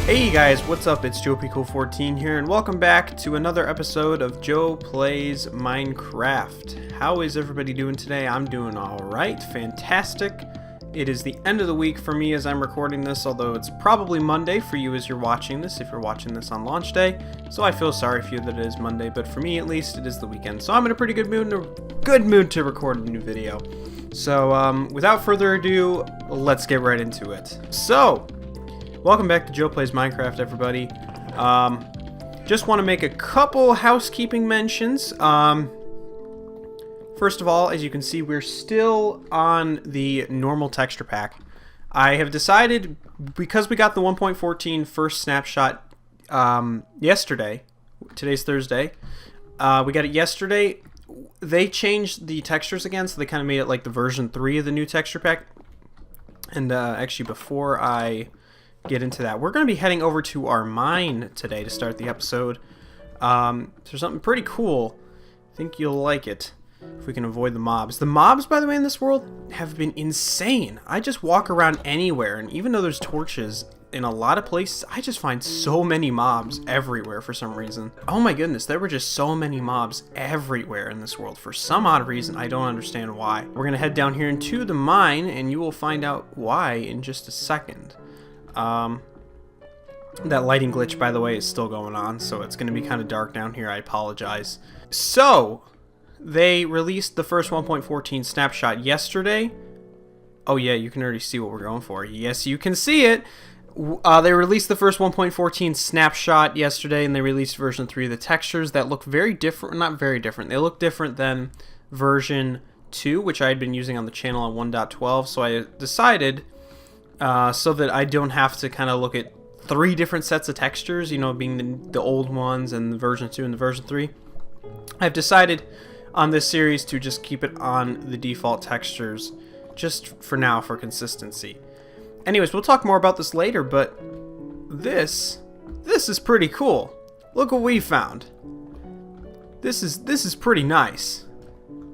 Hey guys, what's up? It's JoePico14 here, and welcome back to another episode of Joe Plays Minecraft. How is everybody doing today? I'm doing alright, fantastic. It is the end of the week for me as I'm recording this, although it's probably Monday for you as you're watching this, if you're watching this on launch day. So I feel sorry for you that it is Monday, but for me at least, it is the weekend. So I'm in a pretty good mood to record a new video. So without further ado, let's get right into it. So, welcome back to Joe Plays Minecraft, everybody. Just want to make a couple housekeeping mentions. First of all, as you can see, we're still on the normal texture pack. I have decided, because we got the 1.14 first snapshot yesterday, today's Thursday, we got it yesterday, they changed the textures again, so they kind of made it like the version 3 of the new texture pack. And actually, before I get into that, we're going to be heading over to our mine today to start the episode. There's something pretty cool. I think you'll like it if we can avoid the mobs. The mobs, by the way, in this world have been insane. I just walk around anywhere, and even though there's torches in a lot of places, I just find so many mobs everywhere for some reason. Oh my goodness, there were just so many mobs everywhere in this world for some odd reason. I don't understand why. We're going to head down here into the mine, and you will find out why in just a second. That lighting glitch, by the way, is still going on, so it's going to be kind of dark down here. I apologize. So, they released the first 1.14 snapshot yesterday. Oh yeah, you can already see what we're going for. Yes, you can see it. They released the first 1.14 snapshot yesterday, and they released version 3 of the textures that look very different. Not very different. They look different than version 2, which I had been using on the channel on 1.12, so I decided, so that I don't have to kind of look at 3 different sets of textures, you know, being the old ones and the version 2 and the version 3. I've decided on this series to just keep it on the default textures, just for now, for consistency. Anyways, we'll talk more about this later, but this is pretty cool. Look what we found. This is pretty nice.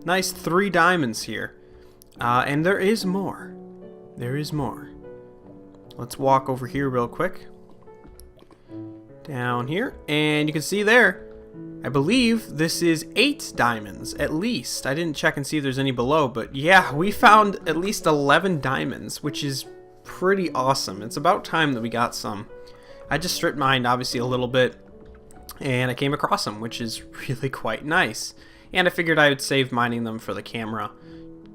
Nice 3 diamonds here. And there is more. There is more. Let's walk over here real quick. Down here, and you can see there, I believe this is 8 diamonds, at least. I didn't check and see if there's any below, but yeah, we found at least 11 diamonds, which is pretty awesome. It's about time that we got some. I just strip mined, obviously, a little bit, and I came across them, which is really quite nice. And I figured I would save mining them for the camera,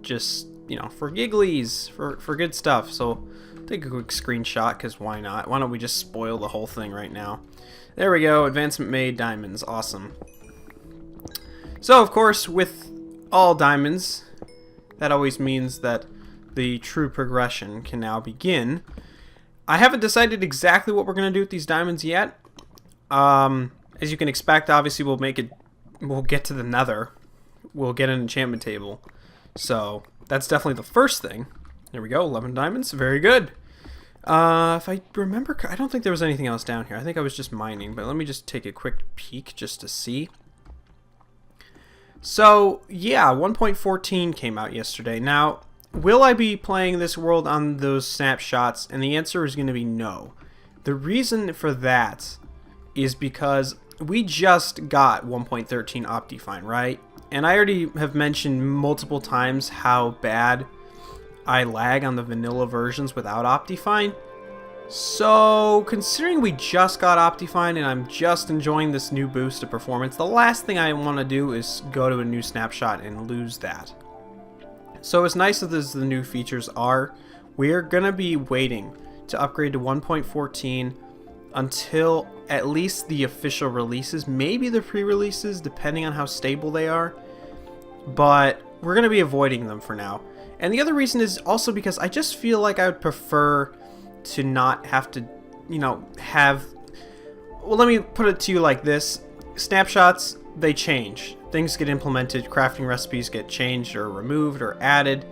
just, you know, for gigglies, for good stuff. So, take a quick screenshot, because why not? Why don't we just spoil the whole thing right now? There we go, advancement made, diamonds, awesome. So, of course, with all diamonds, that always means that the true progression can now begin. I haven't decided exactly what we're going to do with these diamonds yet. As you can expect, obviously we'll get to the nether. We'll get an enchantment table. So, that's definitely the first thing. There we go, 11 diamonds, very good. If I remember, I don't think there was anything else down here. I think I was just mining, but let me just take a quick peek just to see. So, yeah, 1.14 came out yesterday. Now, will I be playing this world on those snapshots? And the answer is going to be no. The reason for that is because we just got 1.13 Optifine, right? And I already have mentioned multiple times how bad I lag on the vanilla versions without Optifine. So, considering we just got Optifine and I'm just enjoying this new boost of performance, the last thing I want to do is go to a new snapshot and lose that. So, as nice as the new features are, we're going to be waiting to upgrade to 1.14 until at least the official releases, maybe the pre-releases, depending on how stable they are. But we're going to be avoiding them for now. And the other reason is also because I just feel like I would prefer to not have to, you know, have... Well, let me put it to you like this. Snapshots, they change. Things get implemented, crafting recipes get changed or removed or added.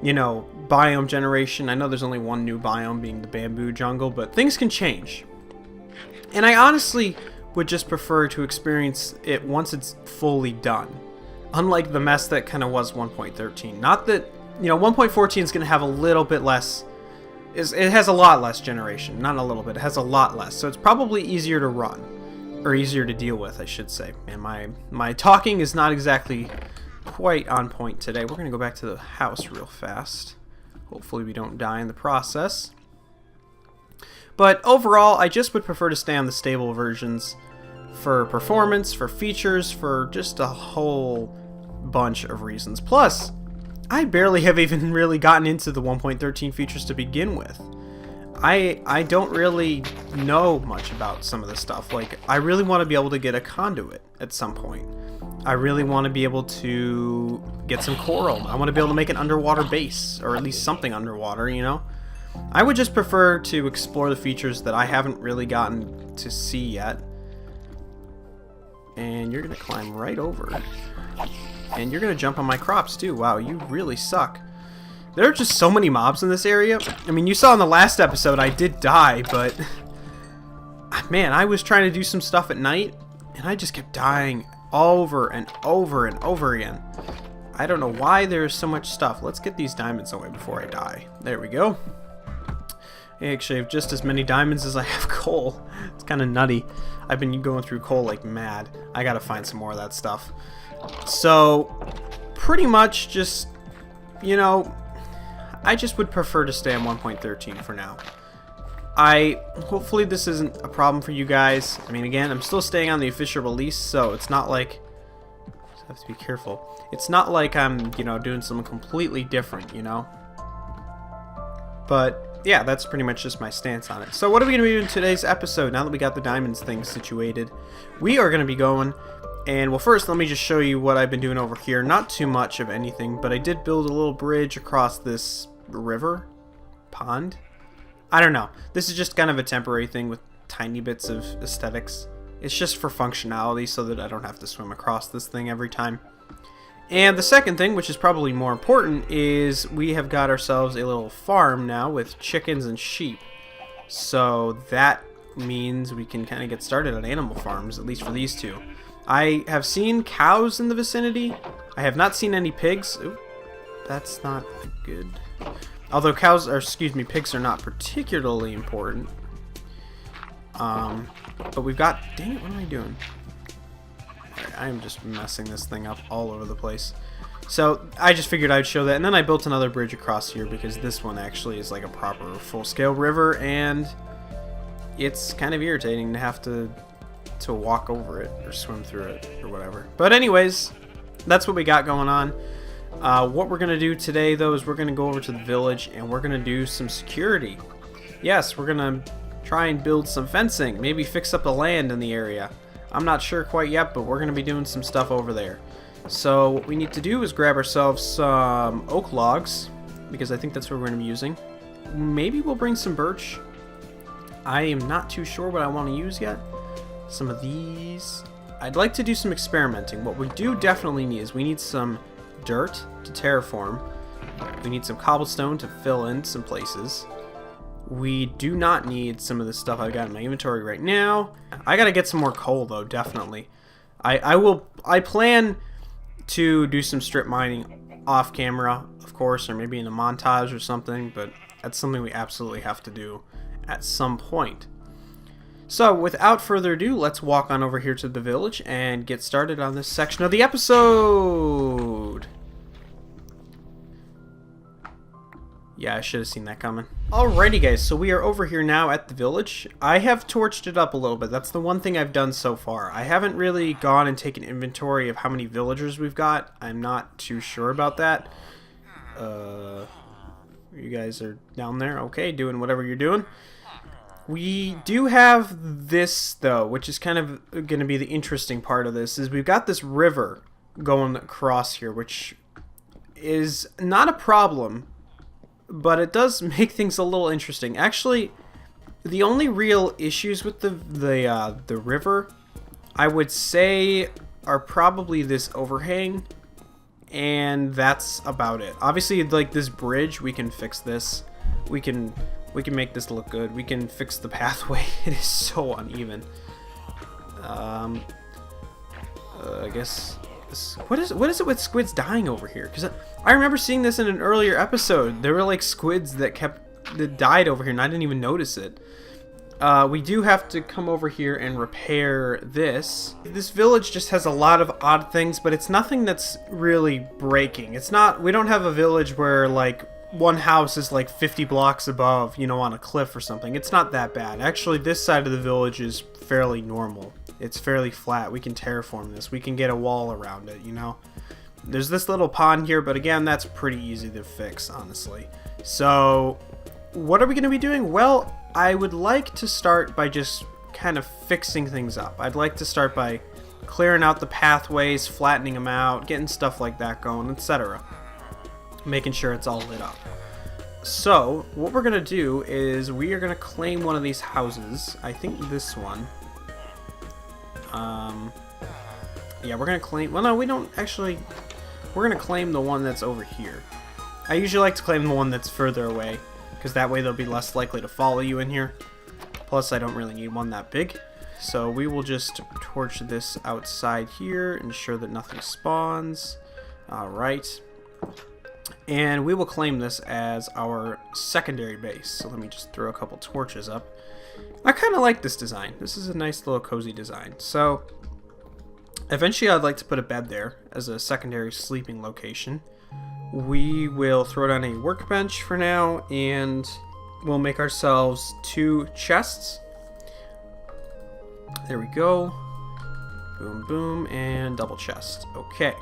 You know, biome generation. I know there's only one new biome, being the bamboo jungle, but things can change. And I honestly would just prefer to experience it once it's fully done. Unlike the mess that kind of was 1.13. Not that, you know, 1.14 is going to have a little bit less it has a lot less generation. Not a little bit. It has a lot less. So it's probably easier to run. Or easier to deal with, I should say. And my talking is not exactly quite on point today. We're going to go back to the house real fast. Hopefully we don't die in the process. But overall, I just would prefer to stay on the stable versions for performance, for features, for just a whole bunch of reasons. Plus, I barely have even really gotten into the 1.13 features to begin with. I don't really know much about some of this stuff. Like, I really want to be able to get a conduit at some point. I really want to be able to get some coral. I want to be able to make an underwater base, or at least something underwater, you know? I would just prefer to explore the features that I haven't really gotten to see yet. And you're going to climb right over. And you're going to jump on my crops too. Wow, you really suck. There are just so many mobs in this area. I mean, you saw in the last episode I did die, but man, I was trying to do some stuff at night, and I just kept dying over and over and over again. I don't know why there's so much stuff. Let's get these diamonds away before I die. There we go. I actually have just as many diamonds as I have coal. It's kind of nutty. I've been going through coal like mad. I gotta find some more of that stuff. So, pretty much just, you know, I just would prefer to stay on 1.13 for now. Hopefully this isn't a problem for you guys. I mean, again, I'm still staying on the official release, so it's not like, I have to be careful. It's not like I'm, you know, doing something completely different, you know? But yeah, that's pretty much just my stance on it. So what are we going to be doing in today's episode now that we got the diamonds thing situated? We are going to be going, and well, first let me just show you what I've been doing over here. Not too much of anything, but I did build a little bridge across this river? Pond? I don't know. This is just kind of a temporary thing with tiny bits of aesthetics. It's just for functionality so that I don't have to swim across this thing every time. And the second thing, which is probably more important, is we have got ourselves a little farm now with chickens and sheep. So that means we can kind of get started on animal farms, at least for these two. I have seen cows in the vicinity. I have not seen any pigs. Ooh, that's not good. Although pigs are not particularly important. But we've got, dang it, what am I doing? I am just messing this thing up all over the place. So I just figured I'd show that, and then I built another bridge across here because this one actually is like a proper full-scale river, and it's kind of irritating to have to walk over it or swim through it or whatever. But anyways, that's what we got going on. What we're gonna do today, though, is we're gonna go over to the village and we're gonna do some security. Yes, we're gonna try and build some fencing, maybe fix up the land in the area. I'm not sure quite yet, but we're going to be doing some stuff over there. So what we need to do is grab ourselves some oak logs, because I think that's what we're going to be using. Maybe we'll bring some birch. I am not too sure what I want to use yet. Some of these. I'd like to do some experimenting. What we do definitely need is we need some dirt to terraform. We need some cobblestone to fill in some places. We do not need some of the stuff I've got in my inventory right now. I gotta get some more coal, though, definitely. I plan to do some strip mining off camera, of course, or maybe in a montage or something, but that's something we absolutely have to do at some point. So, without further ado, let's walk on over here to the village and get started on this section of the episode. Yeah, I should have seen that coming. Alrighty guys, so we are over here now at the village. I have torched it up a little bit. That's the one thing I've done so far. I haven't really gone and taken inventory of how many villagers we've got. I'm not too sure about that. You guys are down there. Okay, doing whatever you're doing. We do have this, though, which is kind of going to be the interesting part of this, is we've got this river going across here, which is not a problem, but it does make things a little interesting. Actually, the only real issues with the river, I would say, are probably this overhang, and that's about it. Obviously, like this bridge, we can fix this. We can make this look good. We can fix the pathway. It is so uneven. I guess. What is it with squids dying over here? Because I remember seeing this in an earlier episode. There were like squids that kept that died over here, and I didn't even notice it. We do have to come over here and repair this. This village just has a lot of odd things, but it's nothing that's really breaking. It's not, we don't have a village where like one house is like 50 blocks above, you know, on a cliff or something. It's not that bad. Actually, this side of the village is fairly normal. It's fairly flat. We can terraform this. We can get a wall around it, you know. There's this little pond here, but again, that's pretty easy to fix, honestly. So, what are we going to be doing? Well, I would like to start by just kind of fixing things up. I'd like to start by clearing out the pathways, flattening them out, getting stuff like that going, etc. Making sure it's all lit up. So, what we're going to do is we are going to claim one of these houses. I think this one. Yeah, we're going to claim... Well, no, we don't actually... We're going to claim the one that's over here. I usually like to claim the one that's further away, because that way they'll be less likely to follow you in here. Plus, I don't really need one that big. So we will just torch this outside here, ensure that nothing spawns. Alright. And we will claim this as our secondary base. So let me just throw a couple torches up. I kind of like this design. This is a nice little cozy design. So, eventually I'd like to put a bed there as a secondary sleeping location. We will throw down a workbench for now, and we'll make ourselves 2 chests. There we go. Boom, boom, and double chest. Okay.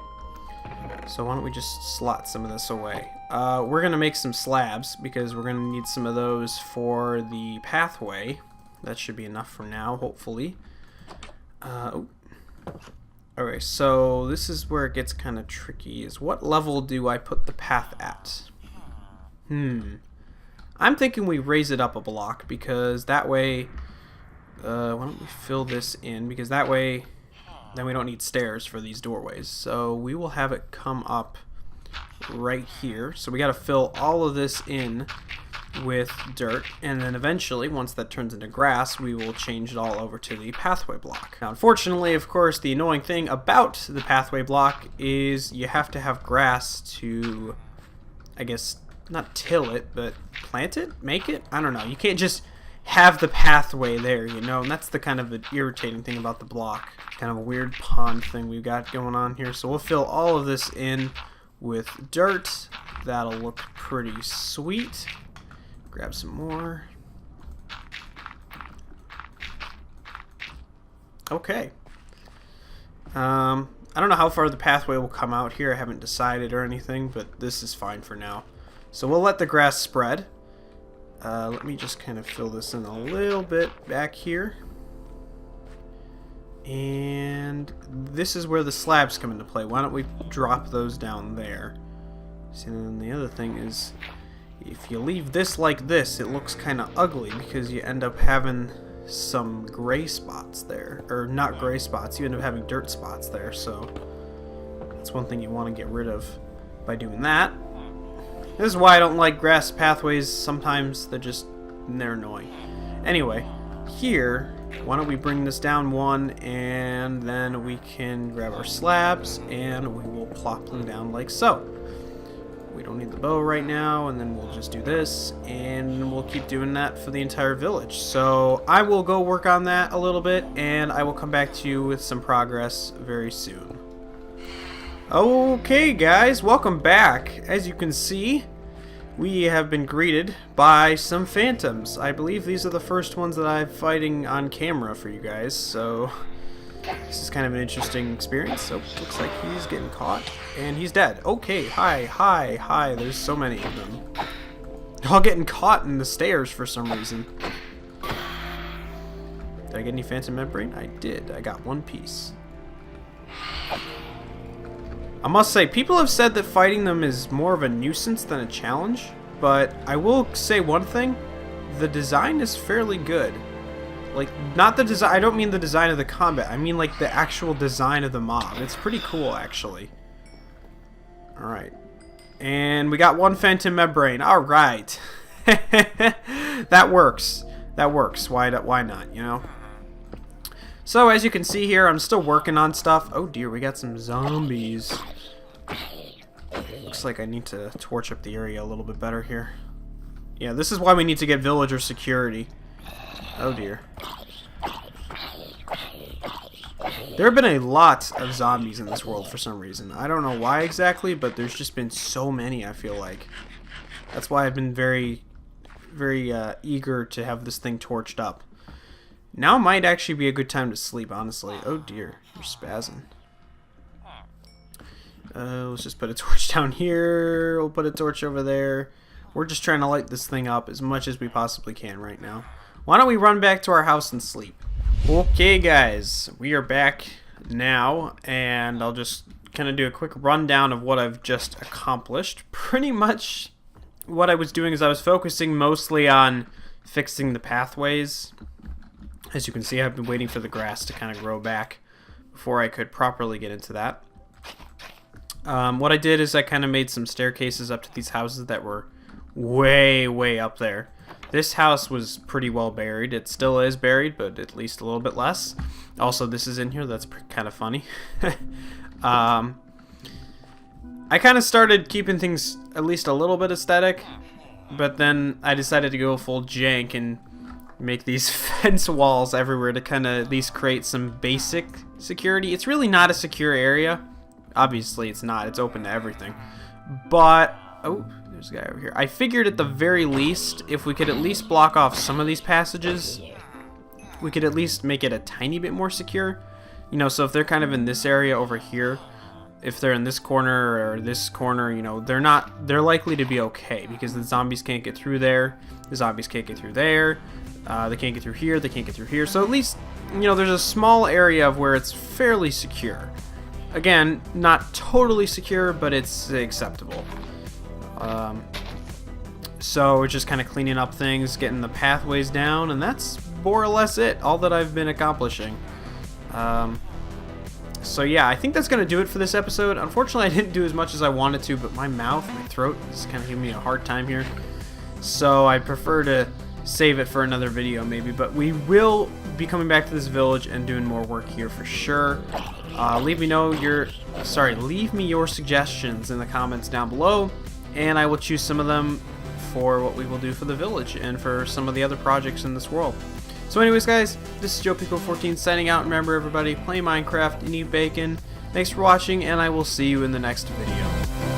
So why don't we just slot some of this away. We're going to make some slabs, because we're going to need some of those for the pathway. That should be enough for now, hopefully. Alright, so this is where it gets kind of tricky, is what level do I put the path at? I'm thinking we raise it up a block, because that way... why don't we fill this in, because that way then we don't need stairs for these doorways. So we will have it come up right here. So we got to fill all of this in with dirt, and then eventually, once that turns into grass, we will change it all over to the pathway block. Now, unfortunately, of course, the annoying thing about the pathway block is you have to have grass to, I guess, not till it, but plant it? Make it? I don't know. You can't just have the pathway there, you know, and that's the kind of irritating thing about the block. Kind of a weird pond thing we've got going on here. So we'll fill all of this in with dirt. That'll look pretty sweet. Grab some more. Okay. I don't know how far the pathway will come out here. I haven't decided or anything, but this is fine for now. So we'll let the grass spread. Let me just kind of fill this in a little bit back here. And this is where the slabs come into play. Why don't we drop those down there? See, and then the other thing is, if you leave this like this, it looks kind of ugly, because you end up having some gray spots there. Or not gray spots, you end up having dirt spots there. So that's one thing you want to get rid of by doing that. This is why I don't like grass pathways. Sometimes they're annoying. Anyway, here, why don't we bring this down one, and then we can grab our slabs, and we will plop them down like so. We don't need the bow right now, and then we'll just do this, and we'll keep doing that for the entire village. So I will go work on that a little bit, and I will come back to you with some progress very soon. Okay guys, welcome back. As you can see, we have been greeted by some phantoms. I believe these are the first ones that I'm fighting on camera for you guys, so this is kind of an interesting experience. So looks like he's getting caught, and he's dead. Okay, hi, there's so many of them. They're all getting caught in the stairs for some reason. Did I get any phantom membrane? I did, I got 1 piece. I must say, people have said that fighting them is more of a nuisance than a challenge, but I will say one thing, the design is fairly good. Like, not the design, I don't mean the design of the combat, I mean like the actual design of the mob. It's pretty cool, actually. Alright. And we got 1 phantom membrane, alright. That works. That works, why not, you know? So, as you can see here, I'm still working on stuff. Oh dear, we got some zombies. Looks like I need to torch up the area a little bit better here. Yeah, this is why we need to get villager security. Oh dear. There have been a lot of zombies in this world for some reason. I don't know why exactly, but there's just been so many, I feel like. That's why I've been very eager to have this thing torched up. Now might actually be a good time to sleep, honestly. Oh dear, you're spazzing. Let's just put a torch down here. We'll put a torch over there. We're just trying to light this thing up as much as we possibly can right now. Why don't we run back to our house and sleep? Okay guys, we are back now, and I'll just kind of do a quick rundown of what I've just accomplished. Pretty much what I was doing is I was focusing mostly on fixing the pathways. As you can see, I've been waiting for the grass to kind of grow back before I could properly get into that. What I did is I kind of made some staircases up to these houses that were way up there. This house was pretty well buried. It still is buried, but at least a little bit less. Also, this is in here. That's kind of funny. I kind of started keeping things at least a little bit aesthetic, but then I decided to go full jank and make these fence walls everywhere to kind of at least create some basic security. It's really not a secure area. Obviously, it's not. It's open to everything. But, oh, there's a guy over here. I figured at the very least, if we could at least block off some of these passages, we could at least make it a tiny bit more secure. You know, so if they're kind of in this area over here, if they're in this corner or this corner, you know, they're likely to be okay because the zombies can't get through there. The zombies can't get through there. They can't get through here. They can't get through here. So at least, you know, there's a small area of where it's fairly secure. Again, not totally secure, but it's acceptable. So we're just kind of cleaning up things, getting the pathways down, and that's more or less it. All that I've been accomplishing. So yeah, I think that's going to do it for this episode. Unfortunately, I didn't do as much as I wanted to, but my mouth, my throat is kind of giving me a hard time here. So I prefer to save it for another video maybe, but we will be coming back to this village and doing more work here for sure. Leave me your suggestions in the comments down below, and I will choose some of them for what we will do for the village and for some of the other projects in this world. So anyways guys, this is JoePico14 signing out. Remember everybody, play Minecraft and eat bacon. Thanks for watching, and I will see you in the next video.